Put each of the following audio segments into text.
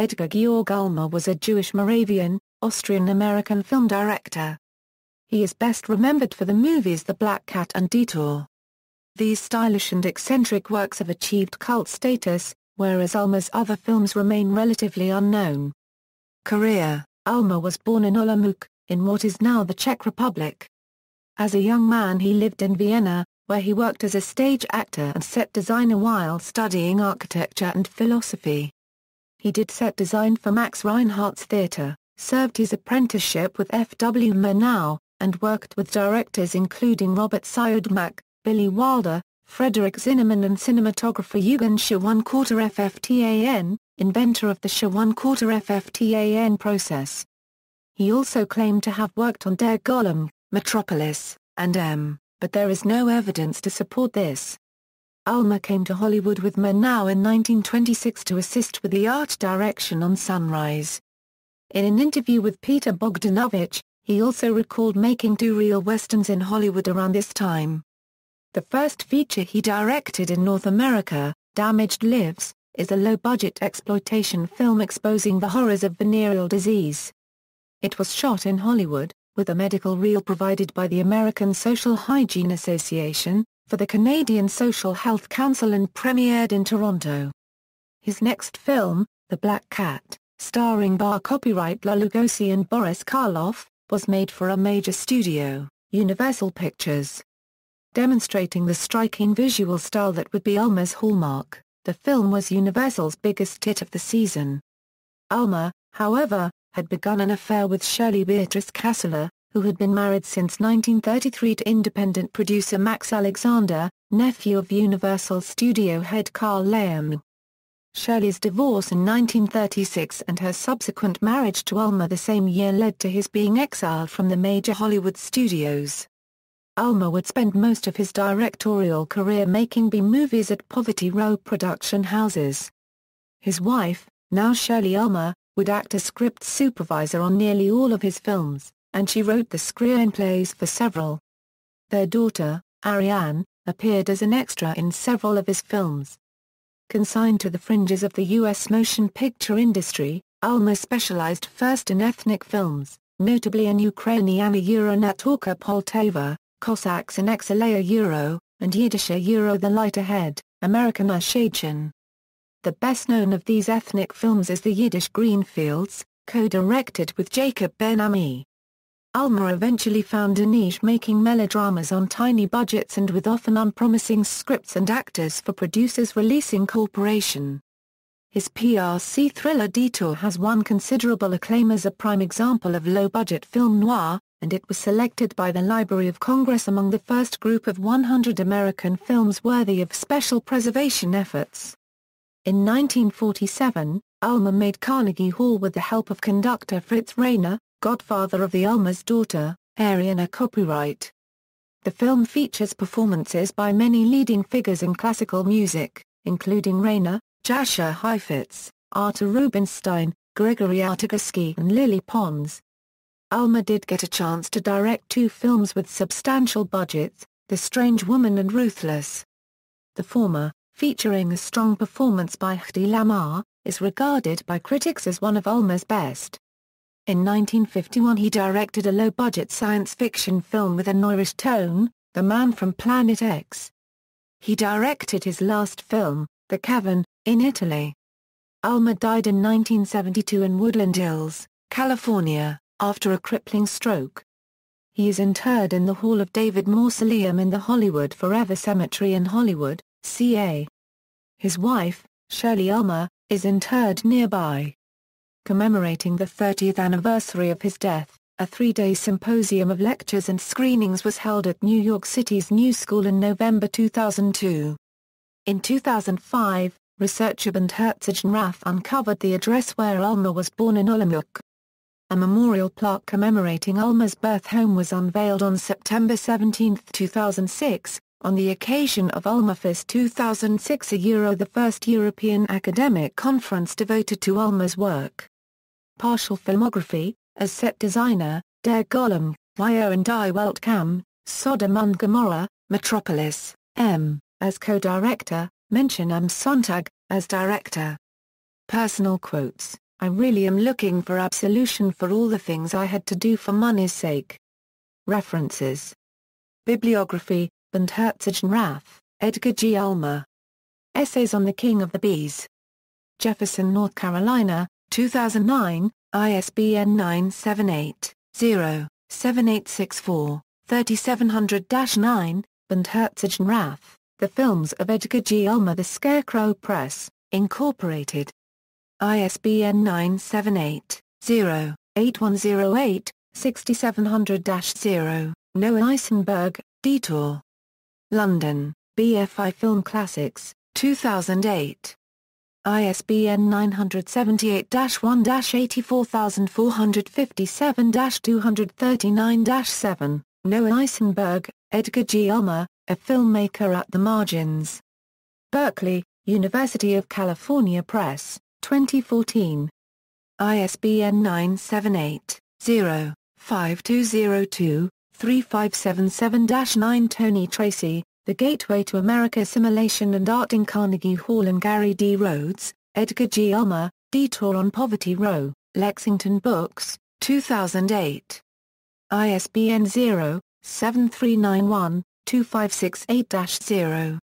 Edgar Georg Ulmer was a Jewish-Moravian, Austrian-American film director. He is best remembered for the movies The Black Cat and Detour. These stylish and eccentric works have achieved cult status, whereas Ulmer's other films remain relatively unknown. Career: Ulmer was born in Olomouc, in what is now the Czech Republic. As a young man he lived in Vienna, where he worked as a stage actor and set designer while studying architecture and philosophy. He did set design for Max Reinhardt's theatre, served his apprenticeship with F.W. Murnau, and worked with directors including Robert Siodmak, Billy Wilder, Frederick Zinnemann and cinematographer Eugen Schwanquarter FFTAN, inventor of the Schwanquarter FFTAN process. He also claimed to have worked on Der Golem, Metropolis, and M., but there is no evidence to support this. Ulmer came to Hollywood with Murnau in 1926 to assist with the art direction on Sunrise. In an interview with Peter Bogdanovich, he also recalled making 2 real westerns in Hollywood around this time. The first feature he directed in North America, Damaged Lives, is a low-budget exploitation film exposing the horrors of venereal disease. It was shot in Hollywood, with a medical reel provided by the American Social Hygiene Association, for the Canadian Social Health Council and premiered in Toronto. His next film, The Black Cat, starring Bar copyright La Lugosi and Boris Karloff, was made for a major studio, Universal Pictures. Demonstrating the striking visual style that would be Ulmer's hallmark, the film was Universal's biggest hit of the season. Ulmer, however, had begun an affair with Shirley Beatrice Kasseler, who had been married since 1933 to independent producer Max Alexander, nephew of Universal studio head Carl Laemmle. Shirley's divorce in 1936 and her subsequent marriage to Ulmer the same year led to his being exiled from the major Hollywood studios. Ulmer would spend most of his directorial career making B-movies at Poverty Row production houses. His wife, now Shirley Ulmer, would act as script supervisor on nearly all of his films, and she wrote the screenplays for several. Their daughter, Ariane, appeared as an extra in several of his films. Consigned to the fringes of the U.S. motion picture industry, Ulmer specialized first in ethnic films, notably in Ukrainiana Euro Naturka Poltava, Cossacks in Exilea Euro, and Yiddisher Euro The Light Ahead, American Shadchen. The best-known of these ethnic films is The Yiddish Greenfields, co-directed with Jacob Ben-Ami. Ulmer eventually found a niche making melodramas on tiny budgets and with often unpromising scripts and actors for producers releasing corporation. His PRC thriller Detour has won considerable acclaim as a prime example of low-budget film noir, and it was selected by the Library of Congress among the first group of 100 American films worthy of special preservation efforts. In 1947, Ulmer made Carnegie Hall with the help of conductor Fritz Reiner, godfather of the Ulmer's daughter, Ariane copyright. The film features performances by many leading figures in classical music, including Reiner, Jascha Heifetz, Artur Rubinstein, Gregory Artaguski and Lily Pons. Ulmer did get a chance to direct 2 films with substantial budgets, The Strange Woman and Ruthless. The former, featuring a strong performance by Hedy Lamarr, is regarded by critics as one of Ulmer's best. In 1951 he directed a low-budget science fiction film with a noirish tone, The Man from Planet X. He directed his last film, The Cavern, in Italy. Ulmer died in 1972 in Woodland Hills, California, after a crippling stroke. He is interred in the Hall of David Mausoleum in the Hollywood Forever Cemetery in Hollywood, CA. His wife, Shirley Ulmer, is interred nearby. Commemorating the 30th anniversary of his death, a 3-day symposium of lectures and screenings was held at New York City's New School in November 2002. In 2005, researcher Bernd Herzogenrath uncovered the address where Ulmer was born in Olomouc. A memorial plaque commemorating Ulmer's birth home was unveiled on September 17, 2006, on the occasion of Ulmerfest 2006, the first European academic conference devoted to Ulmer's work. Partial filmography: as set designer, Der Golem, Fire and Die Weltkam, Sodom und Gomorrah, Metropolis, M. As co-director, Menschen am Sonntag, as director. Personal quotes: I really am looking for absolution for all the things I had to do for money's sake. References. Bibliography, and Herzogensrath, Edgar G. Ulmer. Essays on the King of the Bees. Jefferson, North Carolina, 2009, ISBN 978-0-7864, 3700-9, and Herzogensrath, The Films of Edgar G. Ulmer, The Scarecrow Press, Incorporated. ISBN 978-0-8108, 6700-0, Noah Eisenberg, Detour. London, BFI Film Classics, 2008. ISBN 978-84457-239-7, Noah Eisenberg, Edgar G. Ulmer, A Filmmaker at the Margins. Berkeley, University of California Press, 2014. ISBN 978-0-5202-3577-9. Tony Tracy, The Gateway to America, Assimilation and Art in Carnegie Hall, and Gary D. Rhodes, Edgar G. Ulmer, Detour on Poverty Row, Lexington Books, 2008. ISBN 0-7391-2568-0.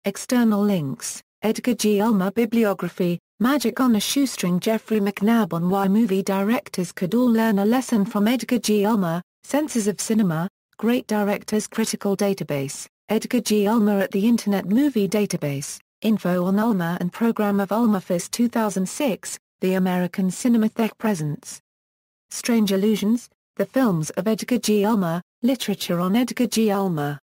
External links, Edgar G. Ulmer Bibliography, Magic on a Shoestring. Jeffrey McNabb on Why Movie Directors Could All Learn a Lesson from Edgar G. Ulmer, Senses of Cinema, Great Directors Critical Database, Edgar G. Ulmer at the Internet Movie Database, Info on Ulmer and Program of Ulmerfest 2006, The American Cinematheque presents. Strange Illusions, The Films of Edgar G. Ulmer, Literature on Edgar G. Ulmer.